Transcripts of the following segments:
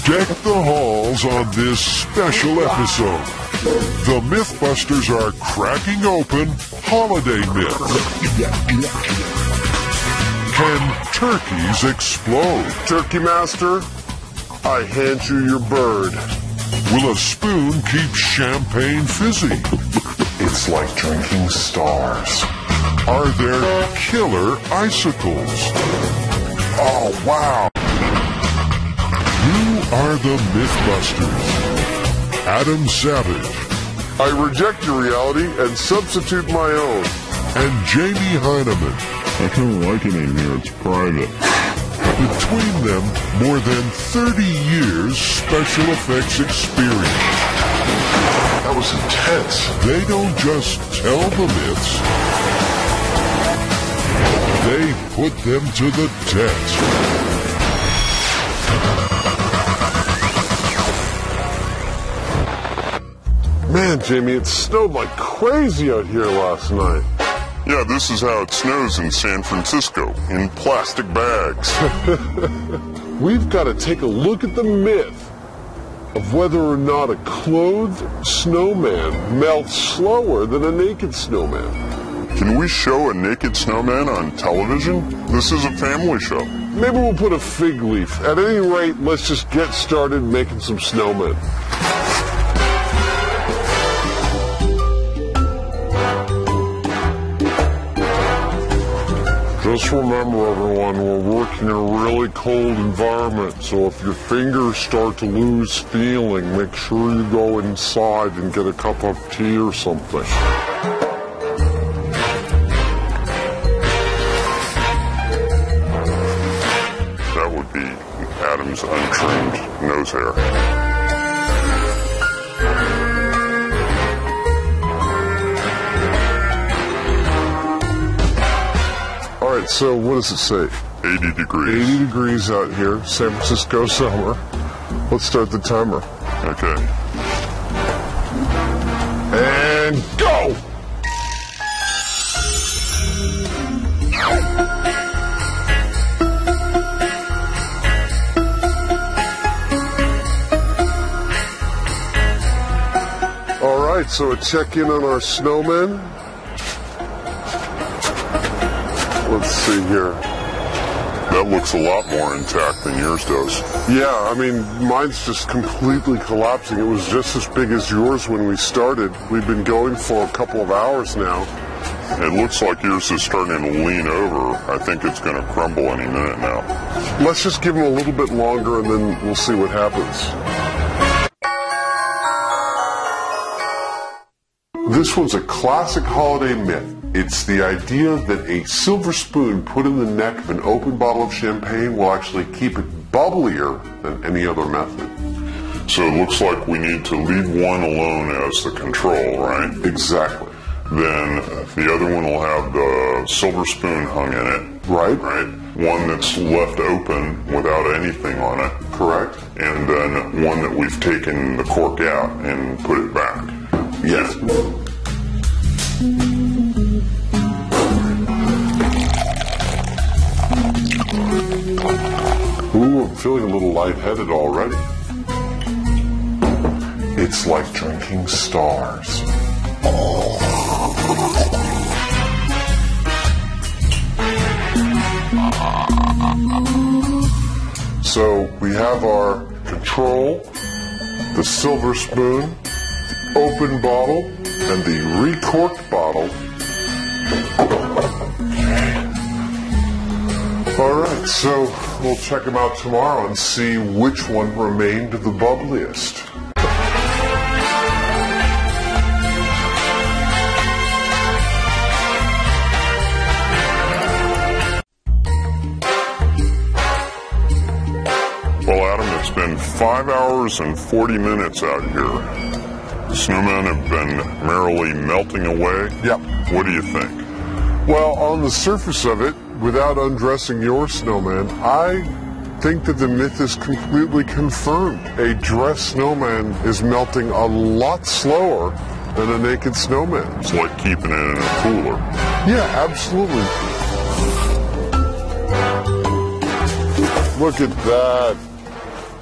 Deck the halls on this special episode. The Mythbusters are cracking open holiday myths. Can turkeys explode? Turkey Master, I hand you your bird. Will a spoon keep champagne fizzy? It's like drinking stars. Are there killer icicles? Oh, wow. Who are the Mythbusters? Adam Savage. I reject your reality and substitute my own. And Jamie Heineman. I kind of like it in here. It's private. Between them, more than 30 years special effects experience. That was intense. They don't just tell the myths. They put them to the test. Man, Jamie, it snowed like crazy out here last night. Yeah, this is how it snows in San Francisco, in plastic bags. We've got to take a look at the myth of whether or not a clothed snowman melts slower than a naked snowman. Can we show a naked snowman on television? This is a family show. Maybe we'll put a fig leaf. At any rate, let's just get started making some snowmen. Just remember, everyone, we're working in a really cold environment, so if your fingers start to lose feeling, make sure you go inside and get a cup of tea or something. That would be Adam's untrimmed nose hair. Alright, so what does it say? 80 degrees. 80 degrees out here, San Francisco summer. Let's start the timer. Okay. And go! Alright, so a check-in on our snowmen. Let's see here. That looks a lot more intact than yours does. Yeah, I mean, mine's just completely collapsing. It was just as big as yours when we started. We've been going for a couple of hours now. It looks like yours is starting to lean over. I think it's going to crumble any minute now. Let's just give them a little bit longer and then we'll see what happens. This one's a classic holiday myth. It's the idea that a silver spoon put in the neck of an open bottle of champagne will actually keep it bubblier than any other method. So it looks like we need to leave one alone as the control, right? Exactly. Then the other one will have the silver spoon hung in it. Right. Right? One that's left open without anything on it. Correct. And then one that we've taken the cork out and put it back. Yes. Ooh, I'm feeling a little lightheaded already. It's like drinking stars. So we have our control, the silver spoon, the open bottle, and the recorked bottle. Alright, so we'll check them out tomorrow and see which one remained the bubbliest. Well, Adam, it's been 5 hours and 40 minutes out here. The snowmen have been merrily melting away. Yep. What do you think? Well, on the surface of it, without undressing your snowman, I think that the myth is completely confirmed. A dressed snowman is melting a lot slower than a naked snowman. It's like keeping it in a cooler. Yeah, absolutely. Look at that.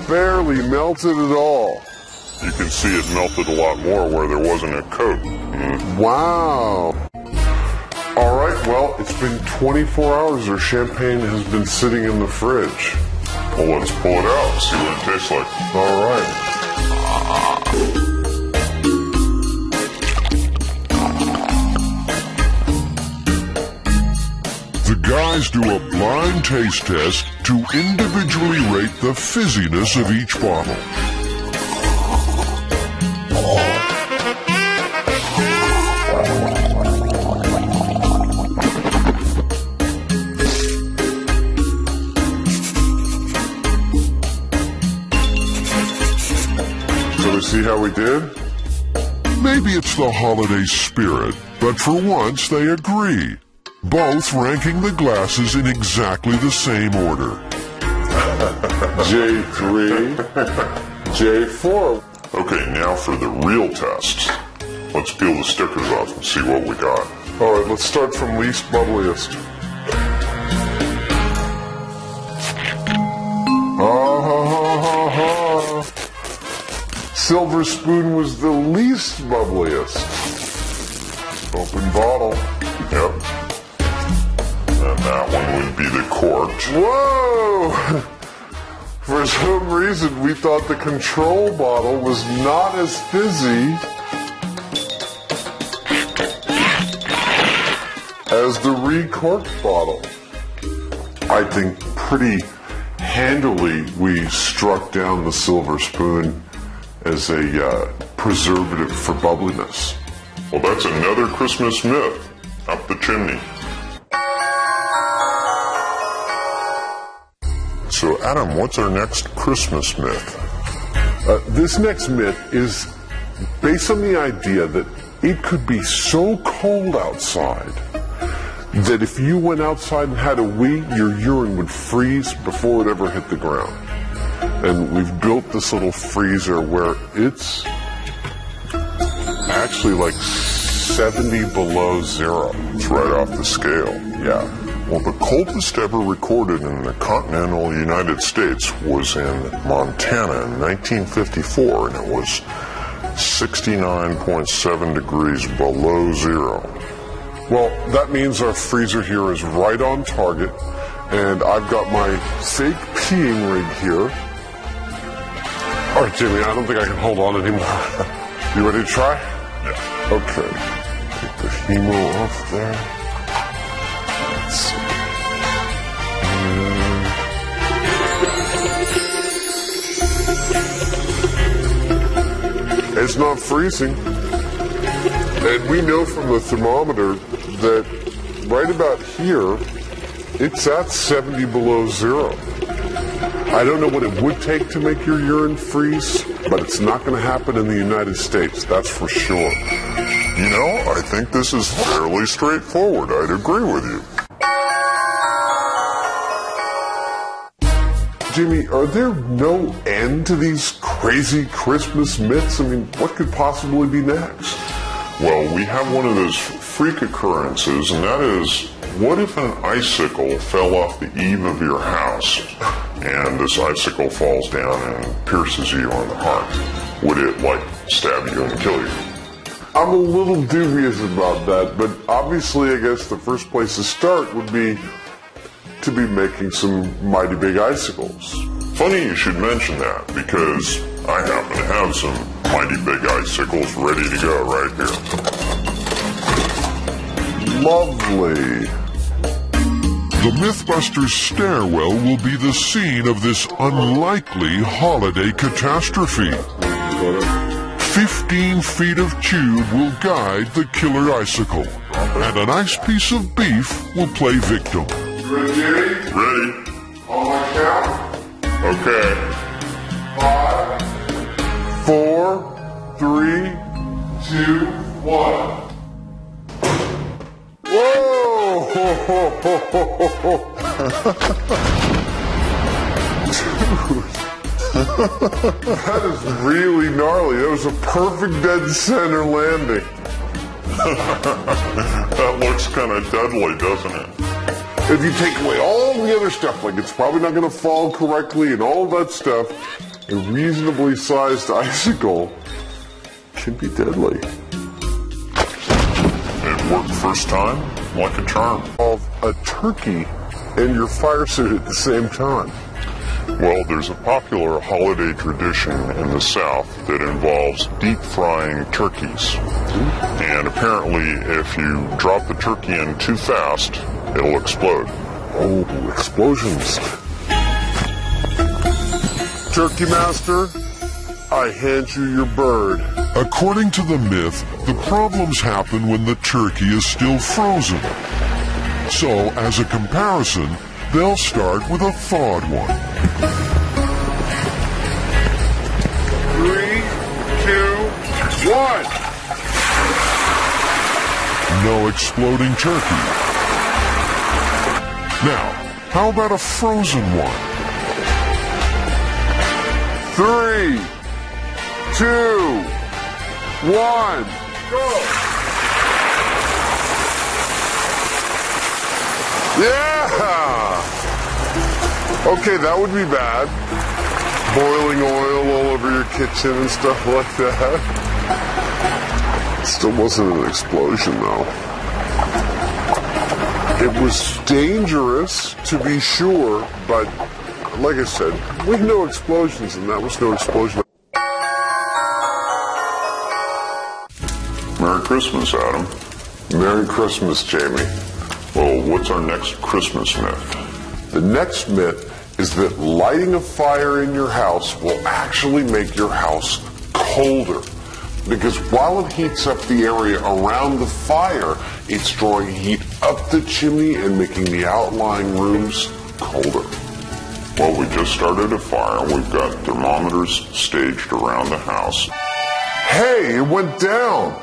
barely melted at all. You can see it melted a lot more where there wasn't a coat. Wow. All right, well, it's been 24 hours. Our champagne has been sitting in the fridge. Well, let's pull it out and see what it tastes like. All right. The guys do a blind taste test to individually rate the fizziness of each bottle. See how we did? Maybe it's the holiday spirit, but for once they agree. Both ranking the glasses in exactly the same order. J3, J4. Okay, now for the real test. Let's peel the stickers off and see what we got. All right, let's start from least bubbliest. Silver spoon was the least bubbliest. Open bottle. Yep. And that one would be the corked. Whoa! For some reason, we thought the control bottle was not as fizzy as the recorked bottle. I think pretty handily we struck down the silver spoon as a preservative for bubbliness. Well, that's another Christmas myth up the chimney. So, Adam, what's our next Christmas myth? This next myth is based on the idea that it could be so cold outside that if you went outside and had a wee, your urine would freeze before it ever hit the ground. And we've built this little freezer where it's actually like 70 below zero. It's right off the scale. Yeah. Well, the coldest ever recorded in the continental United States was in Montana in 1954, and it was 69.7 degrees below zero. Well, that means our freezer here is right on target, and I've got my fake peeing rig here. All right, Jimmy, I don't think I can hold on anymore. You ready to try? Yeah. Okay. Take the hemo off there. Let's see. It's not freezing. And we know from the thermometer that right about here, it's at 70 below zero. I don't know what it would take to make your urine freeze, but it's not going to happen in the United States, that's for sure. You know, I think this is fairly straightforward. I'd agree with you. Jimmy, are there no end to these crazy Christmas myths? I mean, what could possibly be next? Well, we have one of those freak occurrences, and that is, what if an icicle fell off the eave of your house, and this icicle falls down and pierces you on the heart? Would it, stab you and kill you? I'm a little dubious about that, but obviously I guess the first place to start would be to be making some mighty big icicles. Funny you should mention that, because I happen to have some mighty big icicles ready to go right here. Lovely. The Mythbusters stairwell will be the scene of this unlikely holiday catastrophe. 15 feet of tube will guide the killer icicle, and a nice piece of beef will play victim. Ready, Jimmy? Ready? On my count? Okay. 5, 4, 3, 2, 1. Whoa! Dude. That is really gnarly. That was a perfect dead center landing. That looks kind of deadly, doesn't it? If you take away all the other stuff, like it's probably not going to fall correctly and all that stuff, a reasonably sized icicle can be deadly. It worked first time, like a charm. Of a turkey and your fire suit at the same time. Well, there's a popular holiday tradition in the South that involves deep frying turkeys. And apparently, if you drop the turkey in too fast, it'll explode. Oh, explosions. Turkey Master, I hand you your bird. According to the myth, the problems happen when the turkey is still frozen. So, as a comparison, they'll start with a thawed one. 3, 2, 1. No exploding turkey. Now, how about a frozen one? 3, 2, 1, go! Yeah! Okay, that would be bad. Boiling oil all over your kitchen and stuff like that. Still wasn't an explosion, though. It was dangerous, to be sure, but like I said, we know explosions, and that was no explosion. Merry Christmas, Adam. Merry Christmas, Jamie. Well, what's our next Christmas myth? The next myth is that lighting a fire in your house will actually make your house colder. Because while it heats up the area around the fire, it's drawing heat up the chimney and making the outlying rooms colder. Well, we just started a fire. We've got thermometers staged around the house. Hey, it went down!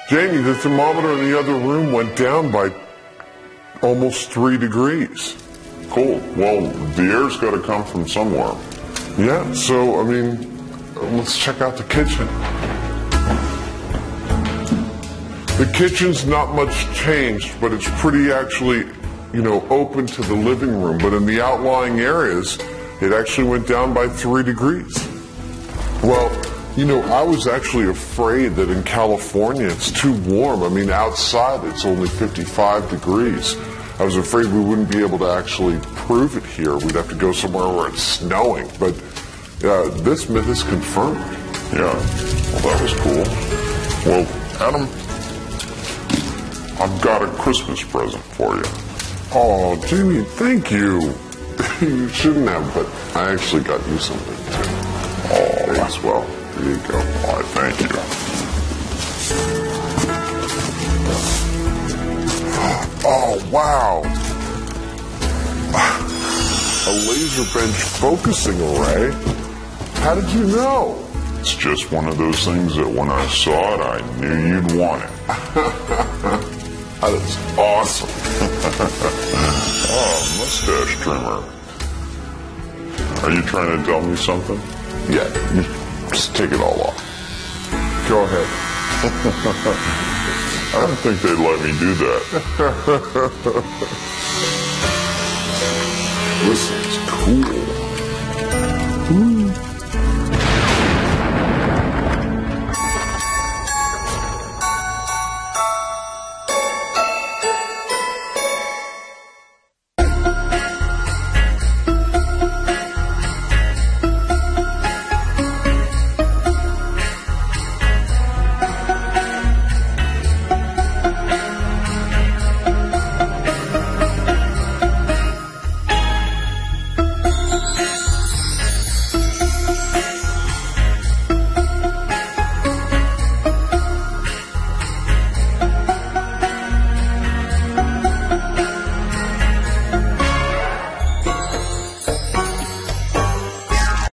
Jamie, the thermometer in the other room went down by almost 3 degrees. Cool. Well, the air's got to come from somewhere. Yeah, so, I mean, let's check out the kitchen. The kitchen's not much changed, but it's pretty actually, open to the living room. But in the outlying areas, it actually went down by 3 degrees. Well, I was actually afraid that in California it's too warm. I mean, outside it's only 55 degrees. I was afraid we wouldn't be able to actually prove it here. We'd have to go somewhere where it's snowing. But this myth is confirmed. Yeah, well, that was cool. Well, Adam, I've got a Christmas present for you. Oh, Jamie, thank you. You shouldn't have, but I actually got you something too. Oh, Thanks, well. There you go. All right, thank you. Oh, wow. A laser bench focusing array? How did you know? It's just one of those things that when I saw it, I knew you'd want it. That is awesome. Oh, mustache trimmer. Are you trying to tell me something? Yeah, just take it all off. Go ahead. I don't think they'd let me do that. This is cool.